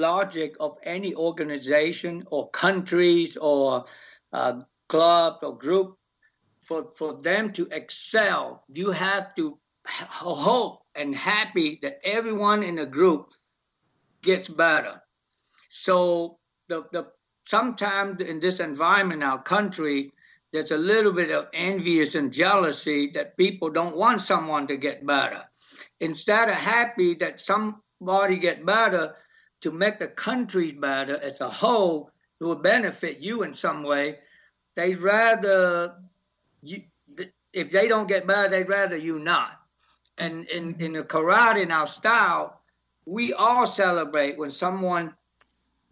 logic of any organization or countries or club or group. For them to excel, you have to hope and happy that everyone in the group gets better. So the sometimes in this environment, our country, there's a little bit of envious and jealousy that people don't want someone to get better. Instead of happy that somebody get better to make the country better as a whole, it will benefit you in some way. They'd rather you, if they don't get better, they'd rather you not. And in the karate, in our style, we all celebrate when someone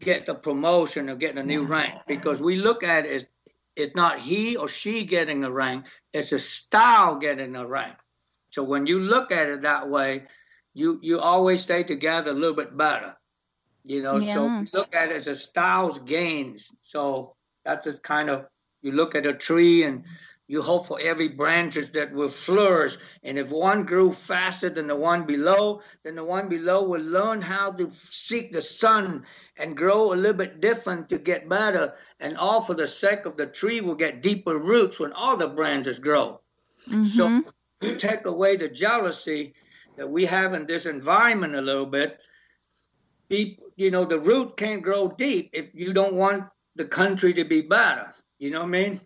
get a promotion or getting a new rank, because we look at it as it's not he or she getting a rank, it's a style getting a rank. So when you look at it that way, you always stay together a little bit better. So we look at it as a styles gains. So that's just kind of, you look at a tree and you hope for every branches that will flourish. And if one grew faster than the one below, then the one below will learn how to seek the sun and grow a little bit different to get better. And all for the sake of the tree will get deeper roots when all the branches grow. Mm-hmm. So you take away the jealousy that we have in this environment a little bit. People, the root can't grow deep if you don't want the country to be better. You know what I mean?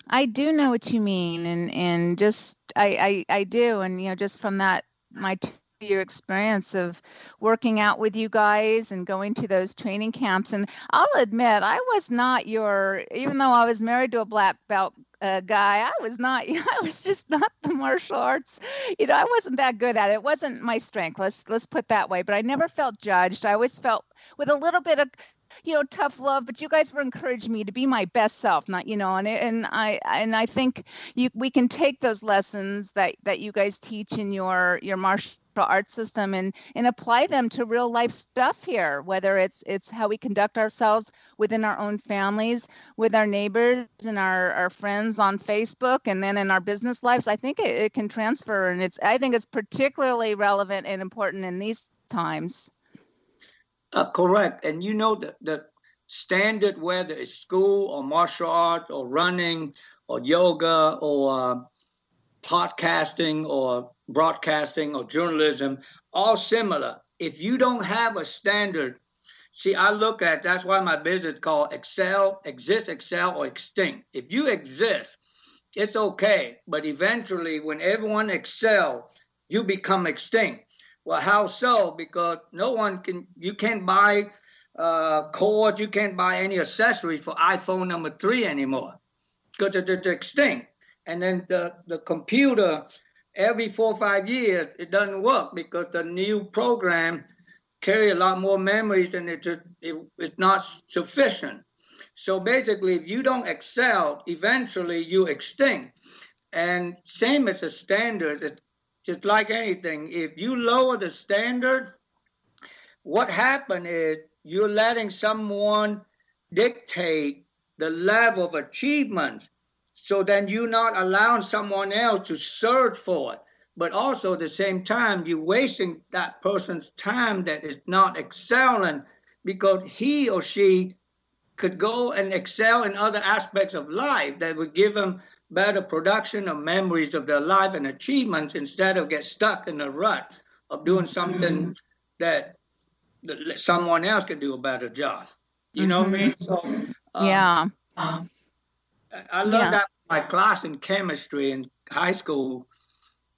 I do know what you mean, and just I do, and just from that my 2-year experience of working out with you guys and going to those training camps, and I'll admit I was not even though I was married to a black belt guy, I was just not the martial arts. I wasn't that good at it. It wasn't my strength. Let's put that way. But I never felt judged. I always felt with a little bit of tough love, but you guys were encouraging me to be my best self, not, and I think we can take those lessons that you guys teach in your martial arts system and apply them to real life stuff here, whether it's how we conduct ourselves within our own families, with our neighbors and our friends on Facebook, and then in our business lives. I think it can transfer, and I think it's particularly relevant and important in these times. Correct. And the standard, whether it's school or martial arts or running or yoga or podcasting or broadcasting or journalism, all similar. If you don't have a standard, I look at, that's why my business is called exist, excel, or extinct. If you exist, it's okay. But eventually, when everyone excels, you become extinct. Well, how so? Because you can't buy cords, you can't buy any accessories for iPhone number 3 anymore because it's extinct. And then the computer, every 4 or 5 years, it doesn't work because the new program carry a lot more memories and it's not sufficient. So basically, if you don't excel, eventually you extinct. And same as the standard, just like anything, if you lower the standard, what happens is you're letting someone dictate the level of achievement. So then you're not allowing someone else to search for it. But also at the same time, you're wasting that person's time that is not excelling, because he or she could go and excel in other aspects of life that would give them better production of memories of their life and achievements, instead of get stuck in the rut of doing something that someone else could do a better job. You know what I mean? So yeah. I learned that in my class in chemistry in high school.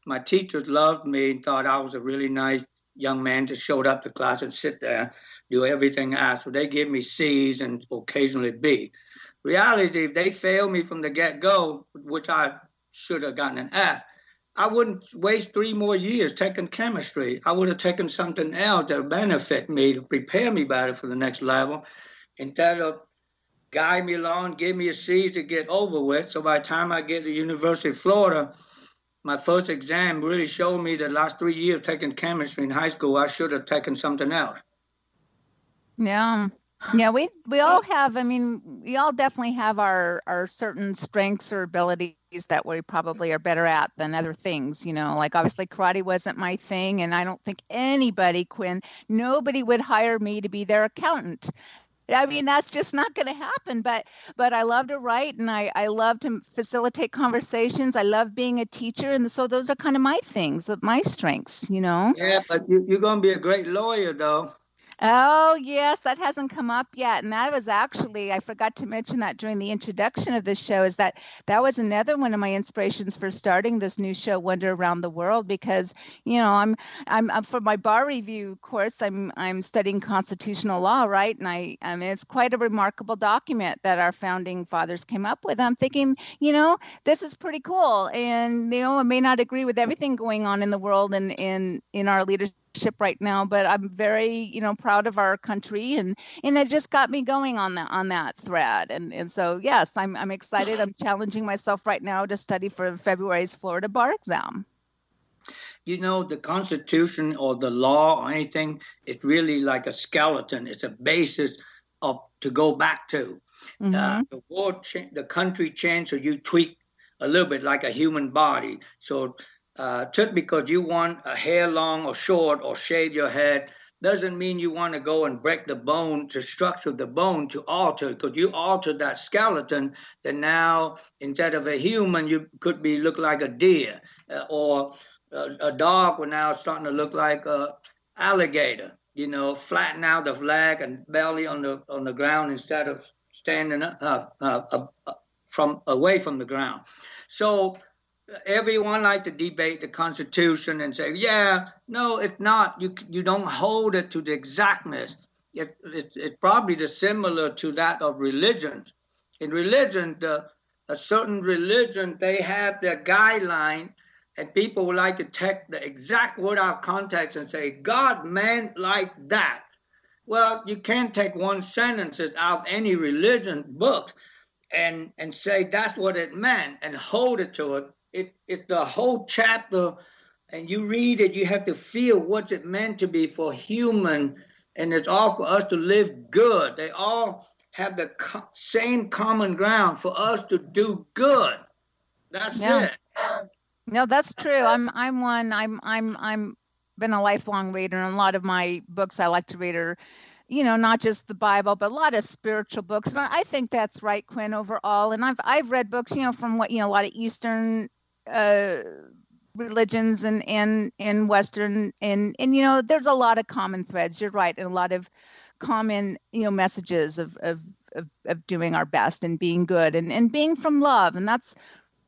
My teachers loved me and thought I was a really nice young man that showed up to class and sit there, do everything asked. So they give me C's and occasionally B. Reality, if they failed me from the get-go, which I should have gotten an F, I wouldn't waste 3 more years taking chemistry. I would have taken something else that would benefit me to prepare me better for the next level, instead of guide me along, give me a C to get over with. So by the time I get to the University of Florida, my first exam really showed me the last 3 years taking chemistry in high school, I should have taken something else. Yeah. Yeah, we all have, I mean, we all definitely have our certain strengths or abilities that we probably are better at than other things, like obviously karate wasn't my thing, and I don't think anybody, Quynh, nobody would hire me to be their accountant. I mean, that's just not going to happen. But I love to write, and I love to facilitate conversations. I love being a teacher, and so those are kind of my things, my strengths. Yeah, but you're going to be a great lawyer, though. Oh, yes, that hasn't come up yet. And that was actually, I forgot to mention that during the introduction of this show, is that was another one of my inspirations for starting this new show, Wonder Around the World, because, I'm for my bar review course, I'm studying constitutional law, right? And I mean, it's quite a remarkable document that our founding fathers came up with. I'm thinking, this is pretty cool. And, I may not agree with everything going on in the world and in our leadership right now, but I'm very, proud of our country, and it just got me going on that thread. And so yes, I'm excited. I'm challenging myself right now to study for February's Florida bar exam. The Constitution or the law or anything, it's really like a skeleton. It's a basis to go back to. Mm-hmm. The world, the country changed, so you tweak a little bit like a human body. So just because you want a hair long or short or shave your head doesn't mean you want to go and break the bone, to structure the bone, to alter. Because you alter that skeleton, then now instead of a human, you could look like a deer, or a dog will now starting to look like a alligator. Flatten out the leg and belly on the ground instead of standing from away from the ground. So everyone like to debate the Constitution and say, yeah, no, it's not. You don't hold it to the exactness. It's probably similar to that of religion. In religion, a certain religion, they have their guideline, and people would like to take the exact word out of context and say, God meant like that. Well, you can't take one sentence out of any religion book and say that's what it meant and hold it to it. It's the whole chapter, and you read it, you have to feel what it meant to be for human, and it's all for us to live good. They all have the same common ground for us to do good. That's it. No, that's true. I'm been a lifelong reader, and a lot of my books I like to read are, not just the Bible, but a lot of spiritual books. And I think that's right, Quynh, overall. And I've read books, from what, a lot of Eastern religions and Western, and there's a lot of common threads. You're right, and a lot of common, messages of doing our best and being good and being from love. And that's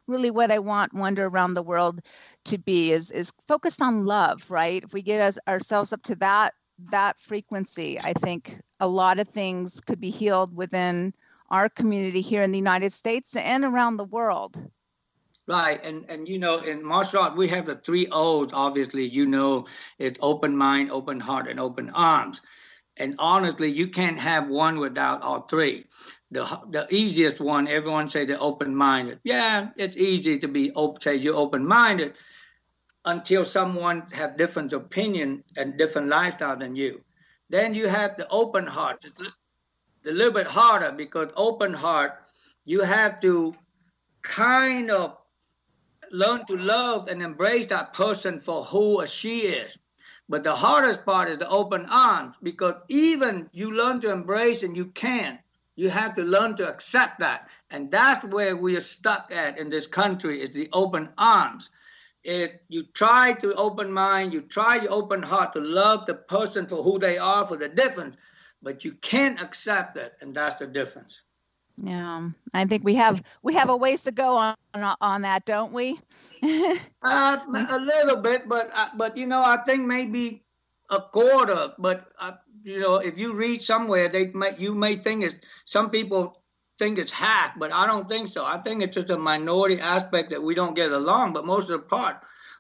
really what I want Wonder Around the World to be, is focused on love, right? If we get ourselves up to that frequency, I think a lot of things could be healed within our community here in the United States and around the world. Right. And in martial art, we have the 3 O's, obviously, it's open mind, open heart, and open arms. And honestly, you can't have one without all 3. The easiest one, everyone say they're open-minded. Yeah, it's easy to be say you're open-minded until someone have different opinion and different lifestyle than you. Then you have the open heart. It's a little bit harder, because open heart, you have to kind of learn to love and embrace that person for who or she is. But the hardest part is the open arms, because even you learn to embrace and you can, you have to learn to accept that. And that's where we are stuck at in this country, is the open arms. You try to open mind, you try your open heart to love the person for who they are, for the difference, but you can't accept it, and that's the difference. Yeah, I think we have a ways to go on that, don't we? A little bit, but I think maybe a quarter. But if you read somewhere, you may think some people think it's half, but I don't think so. I think it's just a minority aspect that we don't get along. But most of the part,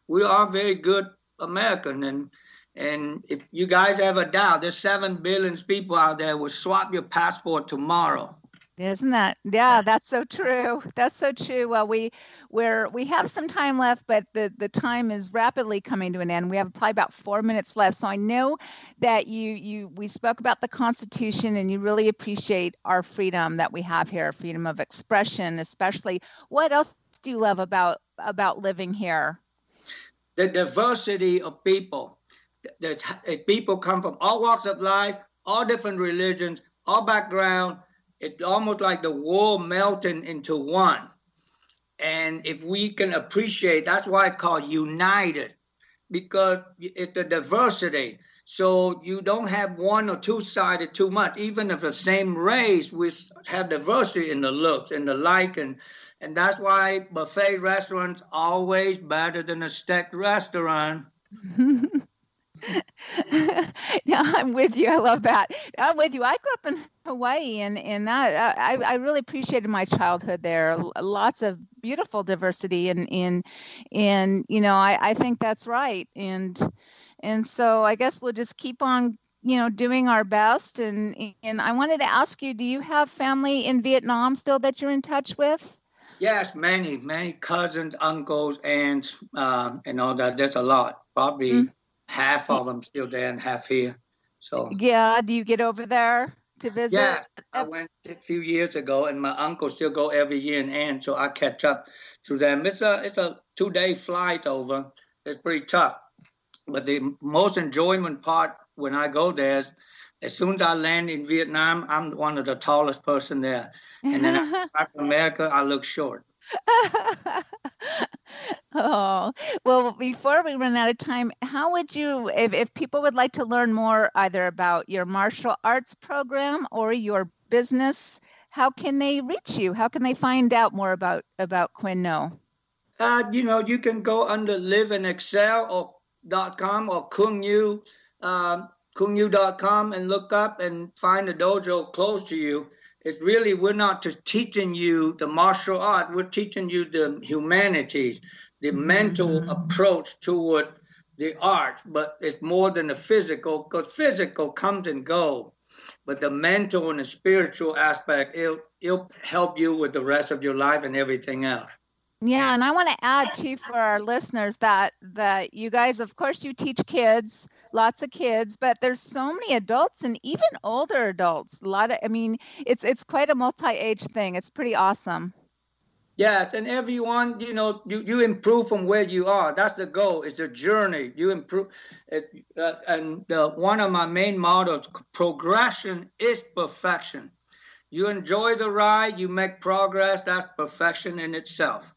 we are very good American. And if you guys have a doubt, there's 7 billion people out there will swap your passport tomorrow. Isn't that? Yeah, that's so true. That's so true. Well, we have some time left, but the time is rapidly coming to an end. We have probably about 4 minutes left. So I know that we spoke about the Constitution, and you really appreciate our freedom that we have here, freedom of expression, especially. What else do you love about living here? The diversity of people. People come from all walks of life, all different religions, all background. It's almost like the world melting into one. And if we can appreciate, that's why it's called united, because it's the diversity. So you don't have one or two-sided too much. Even if the same race, we have diversity in the looks and the like. And that's why buffet restaurants always better than a steak restaurant. Yeah, I'm with you. I love that. I'm with you. I grew up in Hawaii, and that I really appreciated my childhood there. Lots of beautiful diversity, and you know, I think that's right. And so I guess we'll just keep on, you know, doing our best. And I wanted to ask you, do you have family in Vietnam still that you're in touch with? Yes, many cousins, uncles, aunts, and all that. There's a lot. Probably half of them still there and half here. So yeah, do you get over there to visit? yeah, I went a few years ago, and my uncle still go every year and aunt, so I catch up to them. It's a 2-day flight over. It's pretty tough, but the most enjoyment part when I go there is as soon as I land in Vietnam, I'm one of the tallest person there, and then I back to America, I look short. Oh, well, before we run out of time, how would you, if people would like to learn more either about your martial arts program or your business, how can they reach you? How can they find out more about Quynh Ngo? You know, you can go under liveandexcel.com or Cuong, Cuong.com and look up and find a dojo close to you. It's really, we're not just teaching you the martial art, we're teaching you the humanities, the mental approach toward the art, but it's more than the physical, because physical comes and goes, but the mental and the spiritual aspect, it'll help you with the rest of your life and everything else. Yeah, and I want to add too for our listeners that you guys, of course, you teach kids, lots of kids, but there's so many adults and even older adults. I mean, it's quite a multi-age thing. It's pretty awesome. Yes, and everyone, you know, you improve from where you are. That's the goal. It's the journey. You improve, and one of my main mottos: progression is perfection. You enjoy the ride, you make progress. That's perfection in itself.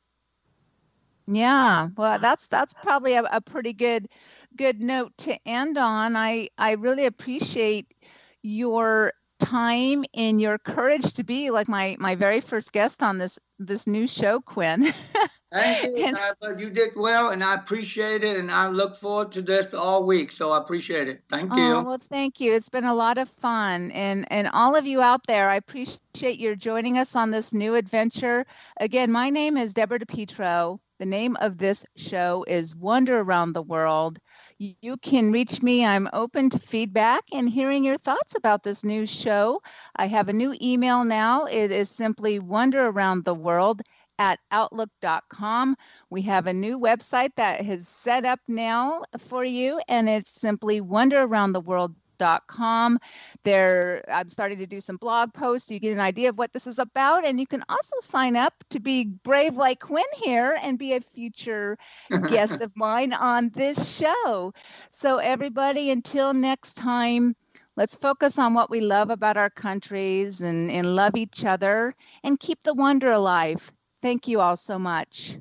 Yeah, well, that's probably a pretty good note to end on. I really appreciate your time and your courage to be like my very first guest on this new show, Quynh. Thank you. But you did well, and I appreciate it, and I look forward to this all week. So I appreciate it. Thank you. Oh, well, thank you. It's been a lot of fun, and all of you out there, I appreciate your joining us on this new adventure. Again, my name is Deborah DePietro. The name of this show is Wonder Around the World. You can reach me. I'm open to feedback and hearing your thoughts about this new show. I have a new email now. It is simply wonderaroundtheworld@outlook.com. We have a new website that is set up now for you, and it's simply wonderaroundtheworld.com. There, I'm starting to do some blog posts so you get an idea of what this is about, and you can also sign up to be brave like Quynh here and be a future guest of mine on this show. So everybody, until next time, let's focus on what we love about our countries and love each other and keep the wonder alive. Thank you all so much.